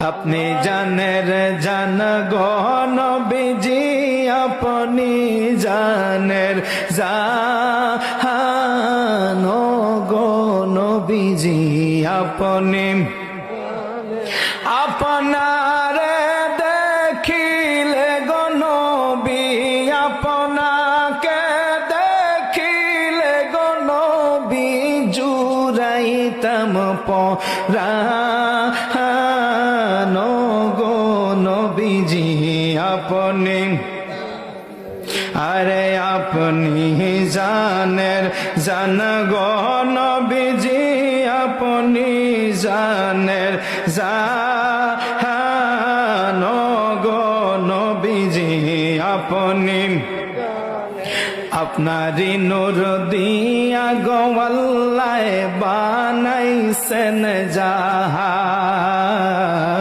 আপনি জানের জান গো নবীজি, আপনি জানের জান গো নবীজি, আপনি আপনারে দেখিলে গো নবী, আপনাকে দেখিলে গো নবী, জুড়াইতাম পরাণ গো নবীজি, আপনি আরে আপনি জানের জান গো নবীজি, আপনি জানের জান গো নবীজি, আপনি আপনারি নূর দিয়া গো আল্লাহ বানাইছেন জাহান।